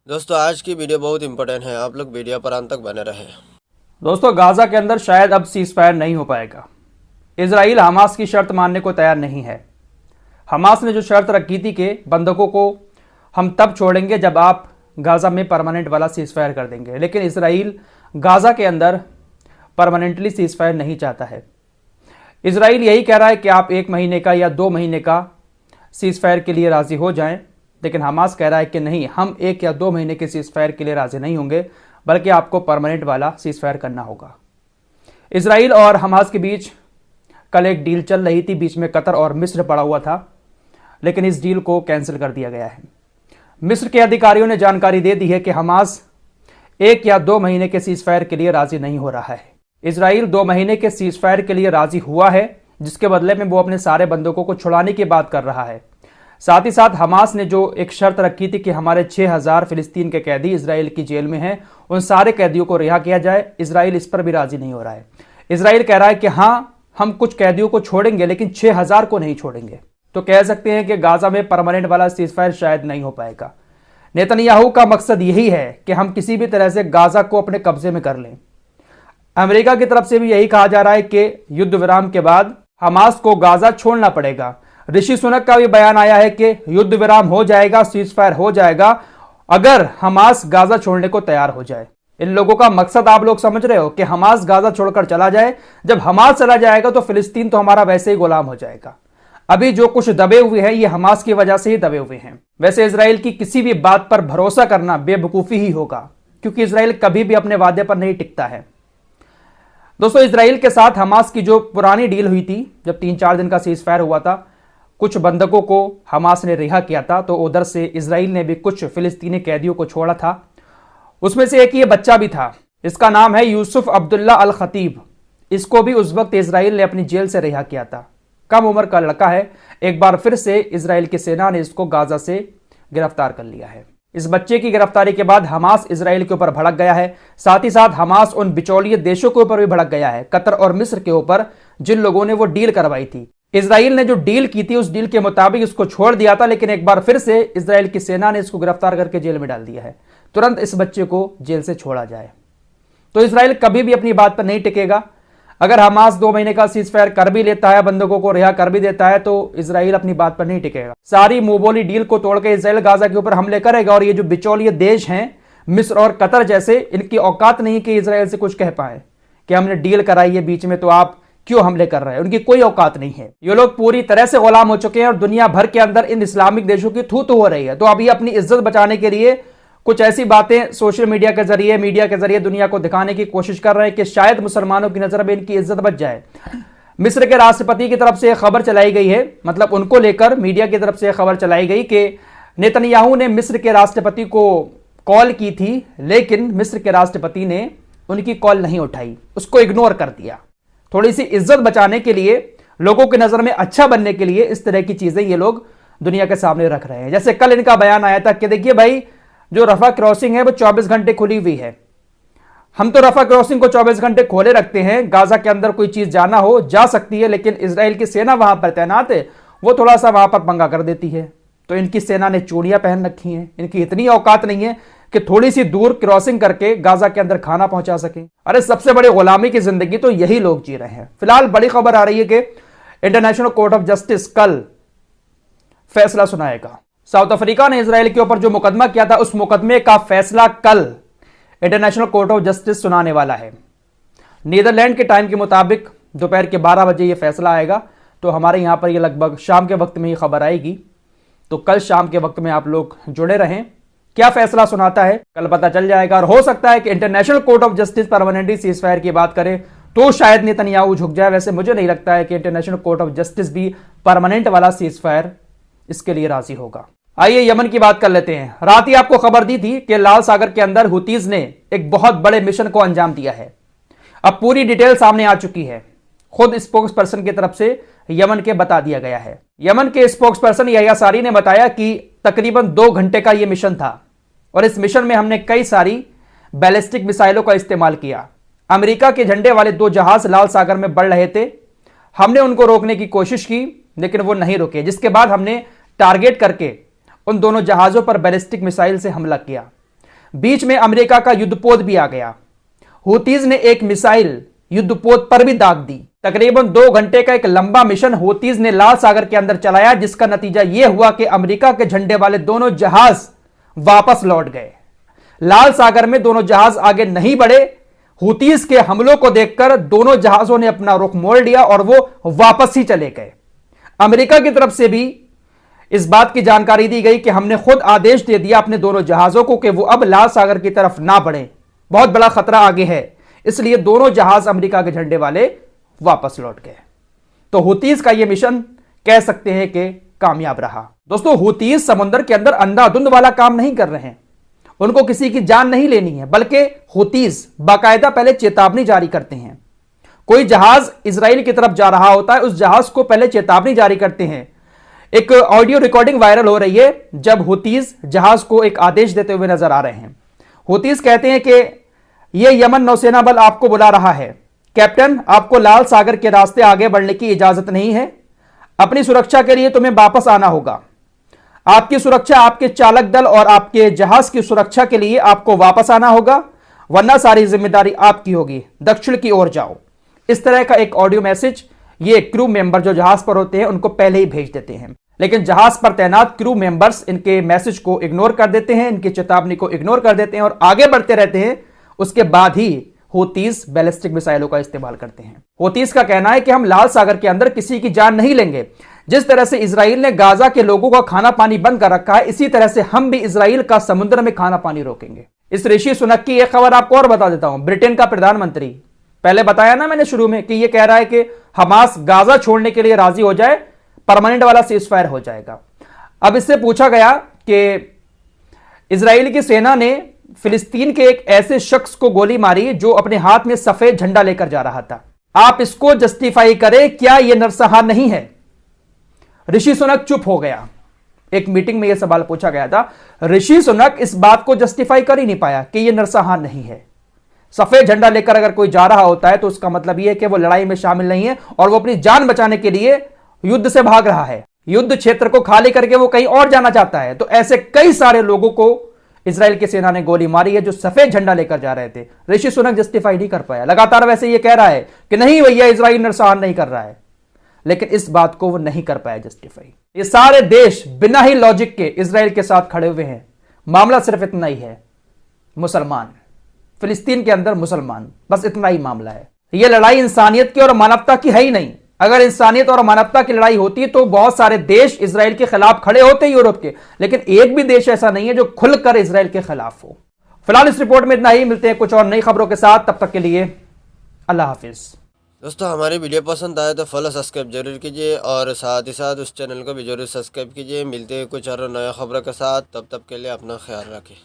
दोस्तों आज की वीडियो बहुत इंपॉर्टेंट है, आप लोग वीडियो पर अंत तक बने रहें। दोस्तों गाजा के अंदर शायद अब सीज फायर नहीं हो पाएगा। इजराइल हमास की शर्त मानने को तैयार नहीं है। हमास ने जो शर्त रखी थी कि बंधकों को हम तब छोड़ेंगे जब आप गाजा में परमानेंट वाला सीज फायर कर देंगे, लेकिन इजराइल गाजा के अंदर परमानेंटली सीज फायर नहीं चाहता है। इजराइल यही कह रहा है कि आप 1 महीने का या 2 महीने का सीज फायर के लिए राजी हो जाएं, लेकिन हमास कह रहा है कि नहीं, हम 1 या 2 महीने के सीज फायर के लिए राजी नहीं होंगे, बल्कि आपको परमानेंट वाला सीज फायर करना होगा। इजराइल और हमास के बीच कल एक डील चल रही थी, बीच में कतर और मिस्र पड़ा हुआ था, लेकिन इस डील को कैंसिल कर दिया गया है। मिस्र के अधिकारियों ने जानकारी दे दी है कि हमास 1 या 2 महीने के सीज फायर के लिए राजी नहीं हो रहा है। इजराइल 2 महीने के सीज फायर के लिए राजी हुआ है, जिसके बदले में वो अपने सारे बंदूकों को छुड़ाने की बात कर रहा है। साथ ही साथ हमास ने जो एक शर्त रखी थी कि हमारे 6000 फिलिस्तीन के कैदी इजराइल की जेल में हैं, उन सारे कैदियों को रिहा किया जाए, इजराइल इस पर भी राजी नहीं हो रहा है। इजराइल कह रहा है कि हाँ, हम कुछ कैदियों को छोड़ेंगे, लेकिन 6000 को नहीं छोड़ेंगे। तो कह सकते हैं कि गाजा में परमानेंट वाला सीज फायर शायद नहीं हो पाएगा। नेतन्याहू का मकसद यही है कि हम किसी भी तरह से गाजा को अपने कब्जे में कर लें। अमेरिका की तरफ से भी यही कहा जा रहा है कि युद्ध विराम के बाद हमास को गाजा छोड़ना पड़ेगा। ऋषि सुनक का भी बयान आया है कि युद्ध विराम हो जाएगा, सीज फायर हो जाएगा, अगर हमास गाजा छोड़ने को तैयार हो जाए। इन लोगों का मकसद आप लोग समझ रहे हो कि हमास गाजा छोड़कर चला जाए। जब हमास चला जाएगा तो फिलिस्तीन तो हमारा वैसे ही गुलाम हो जाएगा। अभी जो कुछ दबे हुए हैं, ये हमास की वजह से ही दबे हुए हैं। वैसे इजराइल की किसी भी बात पर भरोसा करना बेवकूफी ही होगा, क्योंकि इजराइल कभी भी अपने वादे पर नहीं टिकता है। दोस्तों, इजराइल के साथ हमास की जो पुरानी डील हुई थी, जब 3-4 दिन का सीज फायर हुआ था, कुछ बंधकों को हमास ने रिहा किया था, तो उधर से इजराइल ने भी कुछ फिलिस्तीनी कैदियों को छोड़ा था। उसमें से एक ये बच्चा भी था, इसका नाम है यूसुफ अब्दुल्ला अल खतीब। इसको भी उस वक्त इजराइल ने अपनी जेल से रिहा किया था। कम उम्र का लड़का है। एक बार फिर से इजराइल की सेना ने इसको गाजा से गिरफ्तार कर लिया है। इस बच्चे की गिरफ्तारी के बाद हमास इजराइल के ऊपर भड़क गया है। साथ ही साथ हमास उन बिचौलिए देशों के ऊपर भी भड़क गया है, कतर और मिस्र के ऊपर, जिन लोगों ने वो डील करवाई थी। इजराइल ने जो डील की थी, उस डील के मुताबिक इसको छोड़ दिया था, लेकिन एक बार फिर से इजराइल की सेना ने इसको गिरफ्तार करके जेल में डाल दिया है। तुरंत इस बच्चे को जेल से छोड़ा जाए। तो इजराइल कभी भी अपनी बात पर नहीं टिकेगा। अगर हमास 2 महीने का सीज फायर कर भी लेता है, बंदूकों को रिहा कर भी देता है, तो इजराइल अपनी बात पर नहीं टिकेगा। सारी मुंहबोली डील को तोड़ के इजराइल गाजा के ऊपर हमले करेगा। और ये जो बिचौलिए देश हैं, मिस्र और कतर जैसे, इनकी औकात नहीं कि इजराइल से कुछ कह पाए कि हमने डील कराई है बीच में, तो आप क्यों हमले कर रहे हैं। उनकी कोई औकात नहीं है। ये लोग पूरी तरह से गुलाम हो चुके हैं और दुनिया भर के अंदर इन इस्लामिक देशों की थू हो रही है। तो अभी अपनी इज्जत बचाने के लिए कुछ ऐसी बातें सोशल मीडिया के जरिए, मीडिया के जरिए दुनिया को दिखाने की कोशिश कर रहे हैं कि शायद मुसलमानों की नजर में इनकी इज्जत बच जाए। मिस्र के राष्ट्रपति की तरफ से खबर चलाई गई है, मतलब उनको लेकर मीडिया की तरफ से खबर चलाई गई कि नेतन्याहू ने मिस्र के राष्ट्रपति को कॉल की थी, लेकिन मिस्र के राष्ट्रपति ने उनकी कॉल नहीं उठाई, उसको इग्नोर कर दिया। थोड़ी सी इज्जत बचाने के लिए, लोगों की नजर में अच्छा बनने के लिए इस तरह की चीजें ये लोग दुनिया के सामने रख रहे हैं। जैसे कल इनका बयान आया था कि देखिए भाई, जो रफा क्रॉसिंग है वो 24 घंटे खुली हुई है। हम तो रफा क्रॉसिंग को 24 घंटे खोले रखते हैं। गाजा के अंदर कोई चीज जाना हो जा सकती है, लेकिन इजराइल की सेना वहां पर तैनात है, वो थोड़ा सा वहां पर पंगा कर देती है। तो इनकी सेना ने चूड़ियां पहन रखी हैं। इनकी इतनी औकात नहीं है कि थोड़ी सी दूर क्रॉसिंग करके गाजा के अंदर खाना पहुंचा सके। अरे सबसे बड़ी गुलामी की जिंदगी तो यही लोग जी रहे हैं। फिलहाल बड़ी खबर आ रही है कि इंटरनेशनल कोर्ट ऑफ जस्टिस कल फैसला सुनाएगा। साउथ अफ्रीका ने इजराइल के ऊपर जो मुकदमा किया था, उस मुकदमे का फैसला कल इंटरनेशनल कोर्ट ऑफ जस्टिस सुनाने वाला है। नीदरलैंड के टाइम के मुताबिक दोपहर के 12 बजे यह फैसला आएगा। तो हमारे यहां पर यह लगभग शाम के वक्त में ही खबर आएगी। तो कल शाम के वक्त में आप लोग जुड़े रहें। क्या फैसला सुनाता है कल पता चल जाएगा। और हो सकता है कि international court of justice permanently cease fire की बात करे तो शायद नेतन्याहू झुक जाए। वैसे मुझे नहीं लगता है कि इंटरनेशनल कोर्ट ऑफ जस्टिस भी परमानेंट वाला सीज फायर इसके लिए राजी होगा। आइए यमन की बात कर लेते हैं। रात ही आपको खबर दी थी कि लाल सागर के अंदर हुतीज ने एक बहुत बड़े मिशन को अंजाम दिया है। अब पूरी डिटेल सामने आ चुकी है। खुद स्पोक्स पर्सन की तरफ से यमन के बता दिया गया है। यमन के स्पोक्स पर्सन यहया सारी ने बताया कि तकरीबन 2 घंटे का यह मिशन था और इस मिशन में हमने कई सारी बैलिस्टिक मिसाइलों का इस्तेमाल किया। अमेरिका के झंडे वाले 2 जहाज लाल सागर में बढ़ रहे थे। हमने उनको रोकने की कोशिश की, लेकिन वो नहीं रुके, जिसके बाद हमने टारगेट करके उन दोनों जहाजों पर बैलिस्टिक मिसाइल से हमला किया। बीच में अमेरिका का युद्धपोत भी आ गया। हूतीज ने एक मिसाइल युद्धपोत पर भी दाग दी। तकरीबन 2 घंटे का एक लंबा मिशन हूतीज ने लाल सागर के अंदर चलाया, जिसका नतीजा यह हुआ कि अमेरिका के झंडे वाले दोनों जहाज वापस लौट गए। लाल सागर में दोनों जहाज आगे नहीं बढ़े। हूतीज के हमलों को देखकर दोनों जहाजों ने अपना रुख मोड़ लिया और वो वापस ही चले गए। अमेरिका की तरफ से भी इस बात की जानकारी दी गई कि हमने खुद आदेश दे दिया अपने दोनों जहाजों को कि वो अब लाल सागर की तरफ ना बढ़े, बहुत बड़ा खतरा आगे है। इसलिए दोनों जहाज अमेरिका के झंडे वाले वापस लौट गए। तो हूतीज का यह मिशन कह सकते हैं कि कामयाब रहा। दोस्तों, हूतीज समुद्र के अंदर अंधाधुंध वाला काम नहीं कर रहे हैं, उनको किसी की जान नहीं लेनी है, बल्कि हूतीज बाकायदा पहले चेतावनी जारी करते हैं। कोई जहाज इजराइल की तरफ जा रहा होता है, उस जहाज को पहले चेतावनी जारी करते हैं। एक ऑडियो रिकॉर्डिंग वायरल हो रही है जब हूतीज जहाज को एक आदेश देते हुए नजर आ रहे हैं। हूतीज कहते हैं कि यह यमन नौसेना बल आपको बुला रहा है। कैप्टन, आपको लाल सागर के रास्ते आगे बढ़ने की इजाजत नहीं है। अपनी सुरक्षा के लिए तुम्हें वापस आना होगा। आपकी सुरक्षा, आपके चालक दल और आपके जहाज की सुरक्षा के लिए आपको वापस आना होगा, वरना सारी जिम्मेदारी आपकी होगी। दक्षिण की ओर जाओ। इस तरह का एक ऑडियो मैसेज ये क्रू मेंबर जो जहाज पर होते हैं उनको पहले ही भेज देते हैं, लेकिन जहाज पर तैनात क्रू मेंबर्स इनके मैसेज को इग्नोर कर देते हैं, इनकी चेतावनी को इग्नोर कर देते हैं और आगे बढ़ते रहते हैं। उसके बाद ही हूतीज बैलिस्टिक मिसाइलों का इस्तेमाल करते हैं। हूतीज का कहना है कि हम लाल सागर के अंदर किसी की जान नहीं लेंगे। जिस तरह से इजराइल ने गाजा के लोगों का खाना पानी बंद कर रखा है, इसी तरह से हम भी इजराइल का समुद्र में खाना पानी रोकेंगे। इस ऋषि सुनक की एक खबर आपको और बता देता हूं। ब्रिटेन का प्रधानमंत्री, पहले बताया ना मैंने शुरू में कि यह कह रहा है कि हमास गाजा छोड़ने के लिए राजी हो जाए, परमानेंट वाला सीज फायर हो जाएगा। अब इससे पूछा गया कि इजराइल की सेना ने फिलिस्तीन के एक ऐसे शख्स को गोली मारी जो अपने हाथ में सफेद झंडा लेकर जा रहा था। आप इसको जस्टिफाई करें, क्या यह नरसंहार नहीं है? ऋषि सुनक चुप हो गया। एक मीटिंग में यह सवाल पूछा गया था। ऋषि सुनक इस बात को जस्टिफाई कर ही नहीं पाया कि यह नरसंहार नहीं है। सफेद झंडा लेकर अगर कोई जा रहा होता है तो उसका मतलब यह है कि वो लड़ाई में शामिल नहीं है और वो अपनी जान बचाने के लिए युद्ध से भाग रहा है। युद्ध क्षेत्र को खाली करके वो कहीं और जाना चाहता है। तो ऐसे कई सारे लोगों को इजराइल की सेना ने गोली मारी है जो सफेद झंडा लेकर जा रहे थे। ऋषि सुनक जस्टिफाई नहीं कर पाया। लगातार वैसे ये कह रहा है कि नहीं भैया, इजराइल नरसंहार नहीं कर रहा है, लेकिन इस बात को वो नहीं कर पाया जस्टिफाई। ये सारे देश बिना ही लॉजिक के इजराइल के साथ खड़े हुए हैं। मामला सिर्फ इतना ही है, मुसलमान, फिलिस्तीन के अंदर मुसलमान, बस इतना ही मामला है। यह लड़ाई इंसानियत की और मानवता की है ही नहीं। अगर इंसानियत और मानवता की लड़ाई होती तो बहुत सारे देश इजराइल के खिलाफ खड़े होते यूरोप के, लेकिन एक भी देश ऐसा नहीं है जो खुलकर इजराइल के खिलाफ हो। फिलहाल इस रिपोर्ट में इतना ही। मिलते हैं कुछ और नई खबरों के साथ, तब तक के लिए अल्लाह हाफिज। दोस्तों, हमारी वीडियो पसंद आए तो फॉलो सब्सक्राइब जरूर कीजिए और साथ ही साथ उस चैनल को भी जरूर सब्सक्राइब कीजिए। मिलते हैं कुछ और नया खबरों के साथ, तब तक के लिए अपना ख्याल रखें।